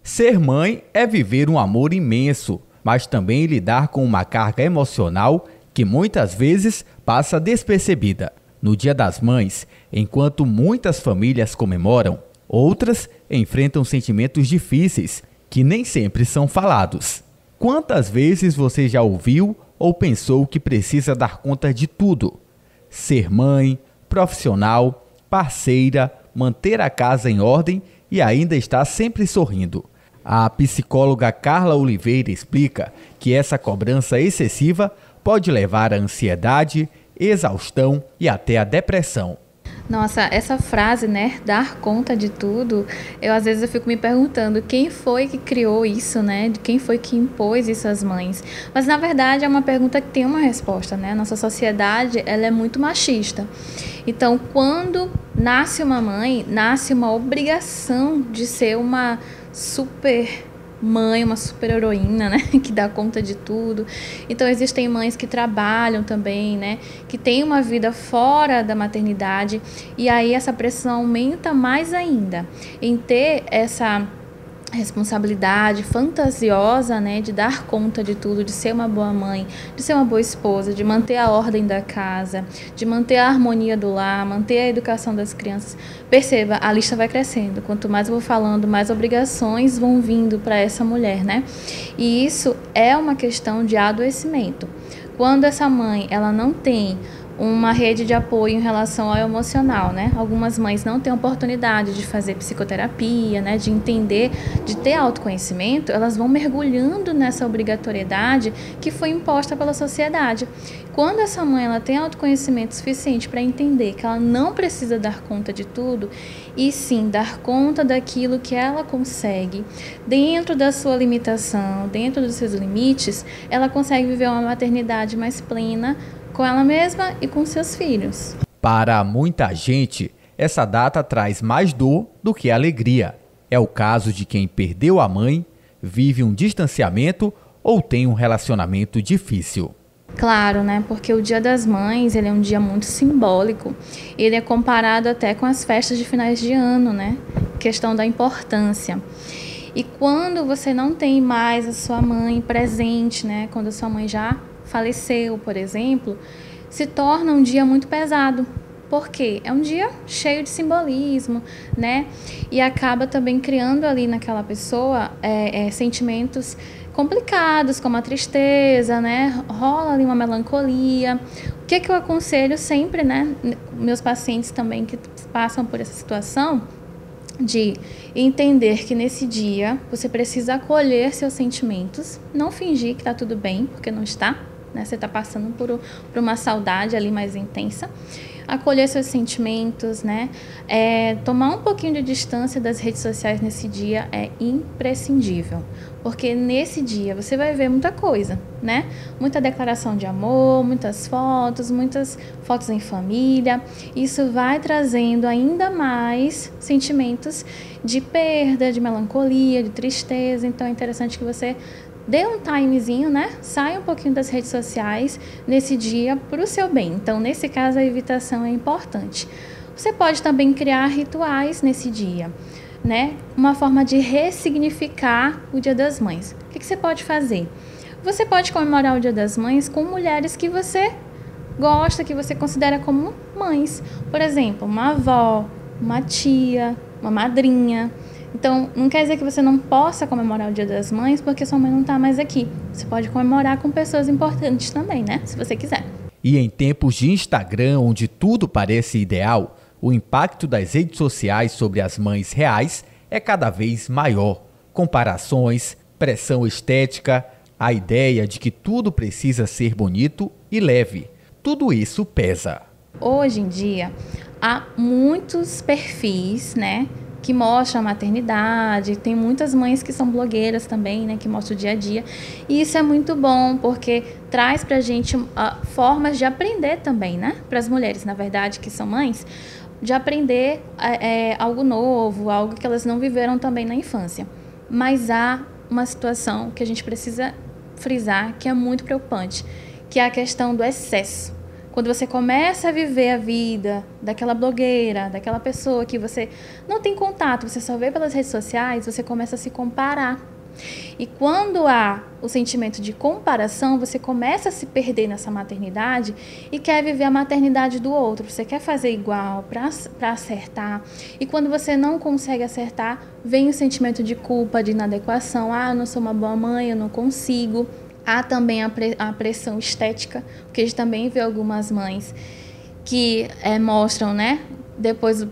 Ser mãe é viver um amor imenso, mas também lidar com uma carga emocional que muitas vezes passa despercebida. No Dia das Mães, enquanto muitas famílias comemoram, outras enfrentam sentimentos difíceis que nem sempre são falados. Quantas vezes você já ouviu ou pensou que precisa dar conta de tudo? Ser mãe, profissional, parceira, manter a casa em ordem e ainda estar sempre sorrindo. A psicóloga Carla Oliveira explica que essa cobrança excessiva pode levar à ansiedade, exaustão e até à depressão. Nossa, essa frase, né, dar conta de tudo, às vezes eu fico me perguntando quem foi que criou isso, né, de quem foi que impôs isso às mães. Mas na verdade é uma pergunta que tem uma resposta, né, nossa sociedade ela é muito machista. Então quando nasce uma mãe, nasce uma obrigação de ser uma super mãe, uma super heroína, né, que dá conta de tudo. Então existem mães que trabalham também, né, que têm uma vida fora da maternidade e aí essa pressão aumenta mais ainda em ter essa responsabilidade fantasiosa, né, de dar conta de tudo, de ser uma boa mãe, de ser uma boa esposa, de manter a ordem da casa, de manter a harmonia do lar, manter a educação das crianças. Perceba, a lista vai crescendo. Quanto mais eu vou falando, mais obrigações vão vindo para essa mulher, né? E isso é uma questão de adoecimento. Quando essa mãe, ela não tem uma rede de apoio em relação ao emocional, né? Algumas mães não têm oportunidade de fazer psicoterapia, né? De entender, de ter autoconhecimento, elas vão mergulhando nessa obrigatoriedade que foi imposta pela sociedade. Quando essa mãe ela tem autoconhecimento suficiente para entender que ela não precisa dar conta de tudo, e sim dar conta daquilo que ela consegue, dentro da sua limitação, dentro dos seus limites, ela consegue viver uma maternidade mais plena, com ela mesma e com seus filhos. Para muita gente, essa data traz mais dor do que alegria. É o caso de quem perdeu a mãe, vive um distanciamento ou tem um relacionamento difícil. Claro, né? Porque o Dia das Mães, ele é um dia muito simbólico. Ele é comparado até com as festas de finais de ano, né? Questão da importância. E quando você não tem mais a sua mãe presente, né? Quando a sua mãe já faleceu, por exemplo, se torna um dia muito pesado. Por quê? É um dia cheio de simbolismo, né? E acaba também criando ali naquela pessoa sentimentos complicados, como a tristeza, né? Rola ali uma melancolia. O que eu aconselho sempre, né? Meus pacientes também que passam por essa situação, de entender que nesse dia você precisa acolher seus sentimentos, não fingir que está tudo bem, porque não está, né? Você está passando por uma saudade ali mais intensa. Acolher seus sentimentos, né? Tomar um pouquinho de distância das redes sociais nesse dia é imprescindível, porque nesse dia você vai ver muita coisa, né? Muita declaração de amor, muitas fotos em família. Isso vai trazendo ainda mais sentimentos de perda, de melancolia, de tristeza. Então é interessante que você dê um timezinho, né? Saia um pouquinho das redes sociais nesse dia para o seu bem. Então, nesse caso, a evitação é importante. Você pode também criar rituais nesse dia, né? Uma forma de ressignificar o Dia das Mães. O que você pode fazer? Você pode comemorar o Dia das Mães com mulheres que você gosta, que você considera como mães. Por exemplo, uma avó, uma tia, uma madrinha. Então, não quer dizer que você não possa comemorar o Dia das Mães porque sua mãe não está mais aqui. Você pode comemorar com pessoas importantes também, né? Se você quiser. E em tempos de Instagram, onde tudo parece ideal, o impacto das redes sociais sobre as mães reais é cada vez maior. Comparações, pressão estética, a ideia de que tudo precisa ser bonito e leve. Tudo isso pesa. Hoje em dia, há muitos perfis, né? Que mostra a maternidade, tem muitas mães que são blogueiras também, né, que mostram o dia a dia, e isso é muito bom, porque traz pra gente formas de aprender também, né, para as mulheres, na verdade, que são mães, de aprender algo novo, algo que elas não viveram também na infância. Mas há uma situação que a gente precisa frisar, que é muito preocupante, que é a questão do excesso, Quando você começa a viver a vida daquela blogueira, daquela pessoa que você não tem contato, você só vê pelas redes sociais, você começa a se comparar. E quando há o sentimento de comparação, você começa a se perder nessa maternidade e quer viver a maternidade do outro. Você quer fazer igual para acertar. E quando você não consegue acertar, vem o sentimento de culpa, de inadequação. Eu não sou uma boa mãe, eu não consigo. Há também a pressão estética, porque a gente também vê algumas mães que mostram, né? Depois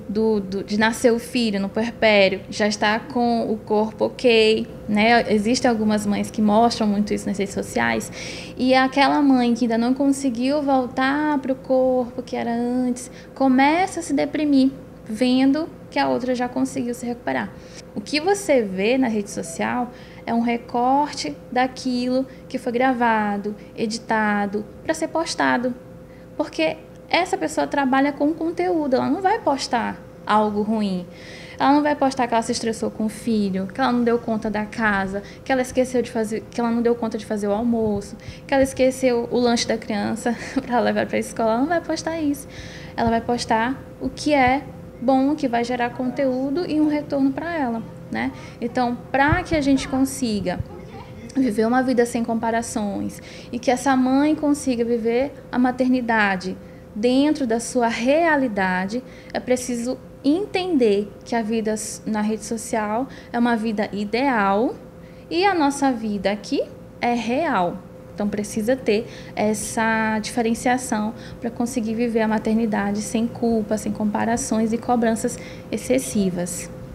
de nascer o filho no puerpério, já está com o corpo ok, né? Existem algumas mães que mostram muito isso nas redes sociais. E aquela mãe que ainda não conseguiu voltar para o corpo que era antes, começa a se deprimir, vendo que a outra já conseguiu se recuperar. O que você vê na rede social é um recorte daquilo que foi gravado, editado, para ser postado. Porque essa pessoa trabalha com conteúdo, ela não vai postar algo ruim. Ela não vai postar que ela se estressou com o filho, que ela não deu conta da casa, que ela esqueceu de fazer, que ela não deu conta de fazer o almoço, que ela esqueceu o lanche da criança para levar para a escola. Ela não vai postar isso. Ela vai postar o que é bom, que vai gerar conteúdo e um retorno para ela, né? Então, para que a gente consiga viver uma vida sem comparações e que essa mãe consiga viver a maternidade dentro da sua realidade, é preciso entender que a vida na rede social é uma vida ideal e a nossa vida aqui é real. Então, precisa ter essa diferenciação para conseguir viver a maternidade sem culpa, sem comparações e cobranças excessivas.